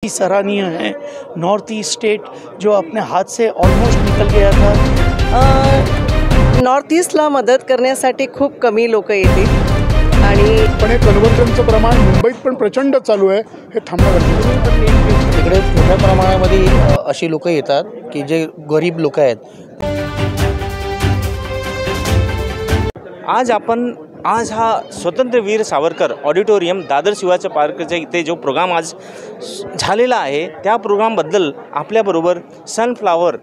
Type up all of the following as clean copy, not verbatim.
सराहनीय है। North east state जो अपने हाथ से ऑलमोस्ट निकल गया था। नॉर्थ ईस्टला मदत करण्यासाठी खूप कमी लोक येतील आणि पण हे कन्व्हर्जनचं प्रमाण मुंबईत पण प्रचंड चालू आहे, हे थांबणं गरजेचं आहे। तिकडे मोठ्या प्रमाणामध्ये अशी लोक येतात की जे गरीब लोक आहेत। आज हा स्वातंत्र्यवीर सावरकर ऑडिटोरियम दादर शिवाजी पार्कच्या इथे जो प्रोग्राम आज झालेला आहे त्या प्रोग्रामबद्दल आपल्याबरोबर सनफ्लावर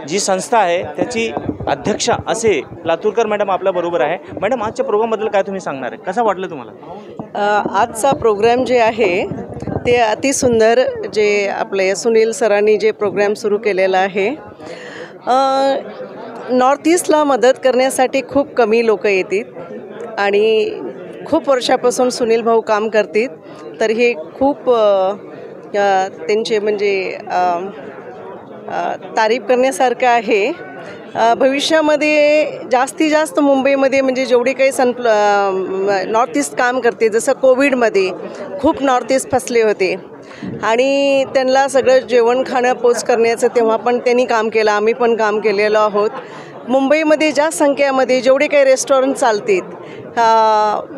जी संस्था आहे त्याची अध्यक्षा असे लातूरकर मॅडम आपल्याबरोबर आहे। मॅडम, आजच्या प्रोग्रामबद्दल काय तुम्ही सांगणार आहे, कसं वाटलं तुम्हाला? आजचा प्रोग्राम जे आहे ते अतिसुंदर, जे आपले सुनील सरांनी जे प्रोग्राम सुरू केलेला आहे। नॉर्थ ईस्टला मदत करण्यासाठी खूप कमी लोक येतील आणि खूप वर्षापासून सुनील भाऊ काम करतील, तर हे खूप त्यांचे म्हणजे तारीफ करण्यासारखं आहे। भविष्यामध्ये जास्तीत जास्त मुंबईमध्ये म्हणजे जेवढे काही नॉर्थ ईस्ट काम करते, जसं कोविडमध्ये खूप नॉर्थ ईस्ट फसले होते आणि त्यांना सगळं जेवण खाणं पोच करण्याचं तेव्हा पण त्यांनी काम केलं, आम्ही पण काम केलेलं आहोत। मुंबईमध्ये जास्त संख्येमध्ये जेवढे काही रेस्टॉरंट चालतात,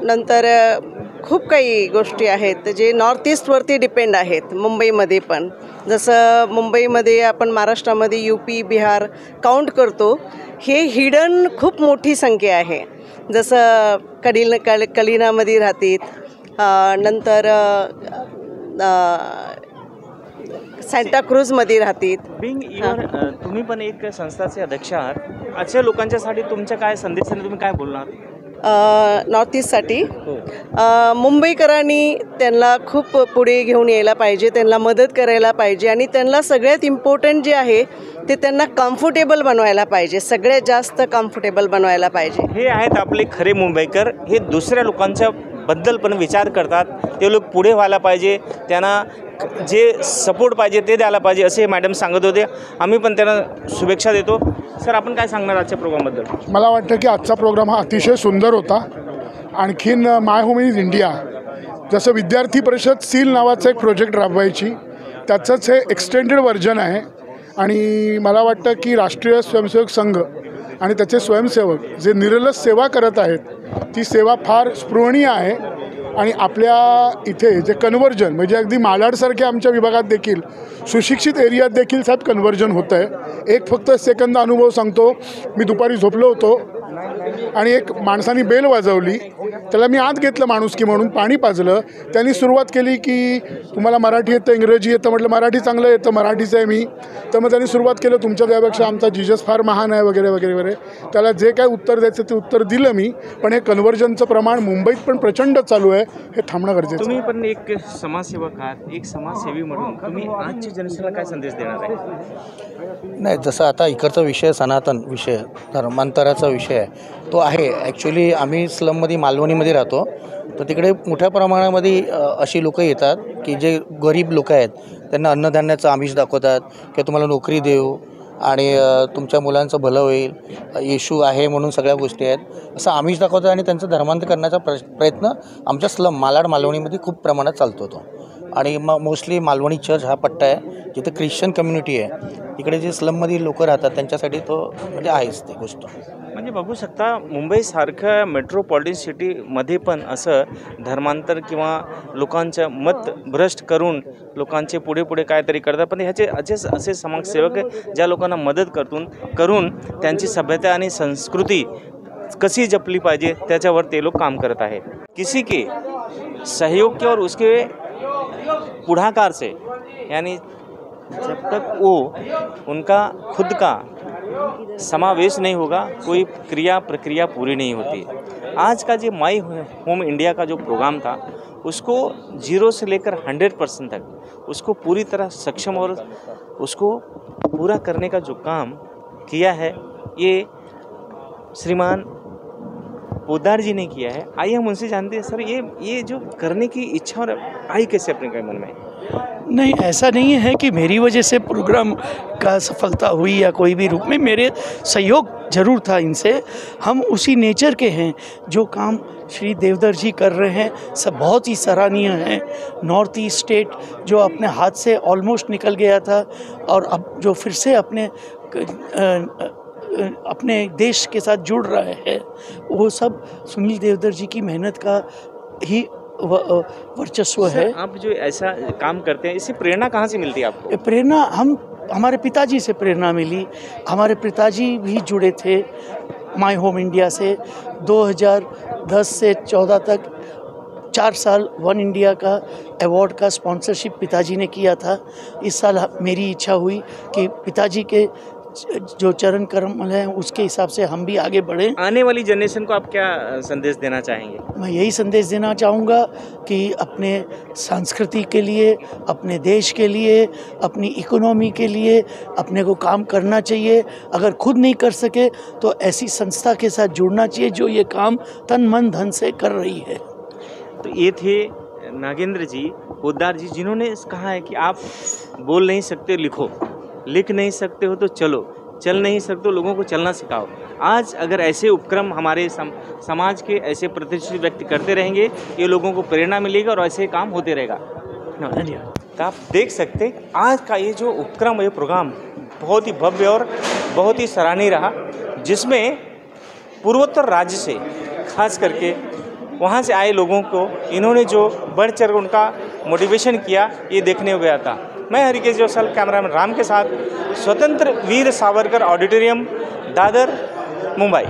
नंतर खूप काही गोष्टी आहेत जे नॉर्थ ईस्टवरती डिपेंड आहेत मुंबईमध्ये पण। जसं मुंबईमध्ये आपण महाराष्ट्रामध्ये UP बिहार काउंट करतो, हे हिडन खूप मोठी संख्या आहे। जसं कलिनामध्ये राहतात, नंतर सँटाक्रूजमध्ये राहतात। तुम्ही पण एक संस्थाचे अध्यक्ष आहात, अशा लोकांच्यासाठी तुमच्या काय संदेश आहे, तुम्ही काय बोलणार? नॉर्थ ईस्टसाठी मुंबईकरांनी त्यांना खूप पुढे घेऊन यायला पाहिजे, त्यांना मदत करायला पाहिजे आणि त्यांना सगळ्यात इम्पॉर्टंट जे आहे ते त्यांना कम्फर्टेबल बनवायला पाहिजे, सगळ्यात जास्त कम्फर्टेबल बनवायला पाहिजे। हे आहेत आपले खरे मुंबईकर, हे दुसऱ्या लोकांच्या बद्दल पण विचार करतात, ते लोक पुढे व्हायला पाहिजे, त्यांना जे सपोर्ट पाहिजे ते द्यायला पाहिजे असे मॅडम सांगत होते। आम्ही पण त्यांना शुभेच्छा देतो। सर, आपण काय सांगणार आजच्या प्रोग्रामबद्दल? मला वाटतं की आजचा प्रोग्राम हा अतिशय सुंदर होता। आणखीन माय होम इज इंडिया जसं विद्यार्थी परिषद सील नावाचं एक प्रोजेक्ट राबवायची, त्याचंच हे एक्सटेंडेड व्हर्जन आहे। आणि मला वाटतं की राष्ट्रीय स्वयंसेवक संघ आणि त्याचे स्वयंसेवक जे निरलस सेवा करत आहेत, ती सेवा फार स्पृहणीय आहे। आणि आपल्या इथे जे कन्व्हर्जन म्हणजे अगदी मालाडसारख्या आमच्या विभागात देखील सुशिक्षित एरियात देखील साहेब कन्व्हर्जन होतं आहे। एक फक्त सेकंद अनुभव सांगतो, मी दुपारी झोपलो होतो आणि एक माणसाने बेल वाजवली, त्याला मी आत घेतलं माणुसकी म्हणून, पाणी पाजलं। त्यांनी सुरुवात केली की तुम्हाला मराठी येतं, इंग्रजी येतं, म्हटलं मराठी चांगलं येतं, मराठीचं आहे मी। तर मग त्यांनी सुरुवात केलं, तुमच्या त्यापेक्षा आमचा जीजस फार महान आहे वगैरे वगैरे वगैरे। त्याला जे काय उत्तर द्यायचं ते उत्तर दिलं मी, पण हे कन्व्हर्जनचं प्रमाण मुंबईत पण प्रचंड चालू आहे, हे थांबणं गरजेचं आहे। तुम्ही पण एक समाजसेवक आहात, एक समाजसेवी म्हणून तुम्ही आजच्या जनतेला काय संदेश देणार आहे? नाही, जसं आता इकडचा विषय सनातन विषय धर्मांतराचा विषय आहे, तो आहे। ॲक्च्युली आम्ही स्लममध्ये मालवणीमध्ये राहतो, तर तिकडे मोठ्या प्रमाणामध्ये अशी लोक येतात की जे गरीब लोक आहेत, त्यांना अन्नधान्याचं आमिष दाखवतात की तुम्हाला नोकरी देऊ आणि तुमच्या मुलांचं भलं होईल, येशू आहे म्हणून सगळ्या गोष्टी आहेत असं आमिष दाखवतात आणि त्यांचं धर्मांतर करण्याचा प्रयत्न आमच्या स्लम मालवणीमध्ये खूप प्रमाणात चालतो तो। आणि मग मोस्टली मालवणी चर्च हा पट्टा आहे जिथे ख्रिश्चन कम्युनिटी आहे, तिकडे जे स्लममध्ये लोक राहतात त्यांच्यासाठी तो म्हणजे आहेच ती गोष्ट। म्हणजे बघू शकता, मुंबईसारख्या मेट्रोपॉलिटन सिटीमध्ये पण असं धर्मांतर किंवा लोकांचं मत भ्रष्ट करून लोकांचे पुढे काहीतरी करतात, पण ह्याचे असे समाजसेवक ज्या लोकांना मदत करून त्यांची सभ्यता आणि संस्कृती कशी जपली पाहिजे त्याच्यावर ते लोक काम करत आहेत। किसी के सहयोग के और उसके पुढाकार से, यानी जब तक वो उनका खुद का समावेश नहीं होगा, कोई प्रक्रिया पूरी नहीं होती। आज का जो माई होम इंडिया का जो प्रोग्राम था, उसको 0 से लेकर 100% तक उसको पूरी तरह सक्षम और उसको पूरा करने का जो काम किया है, ये श्रीमान पोद्दार जी ने किया है। आइए हम उनसे जानते हैं, सर ये जो करने की इच्छा और आई कैसे अपने मन में? नहीं, ऐसा नहीं है कि मेरी वजह से प्रोग्राम का सफलता हुई या कोई भी रूप में, मेरे सहयोग ज़रूर था इनसे। हम उसी नेचर के हैं। जो काम श्री देवधर जी कर रहे हैं सब बहुत ही सराहनीय है। नॉर्थ ईस्ट स्टेट जो अपने हाथ से ऑलमोस्ट निकल गया था और अब जो फिर से अपने देश के साथ जुड़ रहा है, वो सब सुनील देवधर जी की मेहनत का ही वर्चस्व है। आप जो ऐसा काम करते हैं, इससे प्रेरणा कहाँ से मिलती है आपको? प्रेरणा हमारे पिताजी से प्रेरणा मिली। हमारे पिताजी भी जुड़े थे माय होम इंडिया से। 2010 से 14 तक 4 साल वन इंडिया का अवार्ड का स्पॉन्सरशिप पिताजी ने किया था। इस साल मेरी इच्छा हुई कि पिताजी के जो चरण कमल हैं उसके हिसाब से हम भी आगे बढ़ें। आने वाली जनरेशन को आप क्या संदेश देना चाहेंगे? मैं यही संदेश देना चाहूँगा कि अपने संस्कृति के लिए, अपने देश के लिए, अपनी इकोनॉमी के लिए अपने को काम करना चाहिए। अगर खुद नहीं कर सके तो ऐसी संस्था के साथ जुड़ना चाहिए जो ये काम तन मन धन से कर रही है। तो ये थे नागेंद्र जी, पोद्दार जी, जिन्होंने कहा है कि आप बोल नहीं सकते लिखो, लिख नहीं सकते हो तो चलो, चल नहीं सकते हो लोगों को चलना सिखाओ। आज अगर ऐसे उपक्रम हमारे समाज के ऐसे प्रतिष्ठित व्यक्ति करते रहेंगे, ये लोगों को प्रेरणा मिलेगी और ऐसे काम होते रहेगा। तो आप देख सकते आज का ये जो उपक्रम, ये प्रोग्राम बहुत ही भव्य और बहुत ही सराहनीय रहा, जिसमें पूर्वोत्तर राज्य से खास करके वहाँ से आए लोगों को इन्होंने जो बढ़ चढ़ उनका मोटिवेशन किया, ये देखने को गया था। मैं हरिकेश जोसल, कैमरामैन राम के साथ, स्वतंत्र वीर सावरकर ऑडिटोरियम, दादर, मुंबई।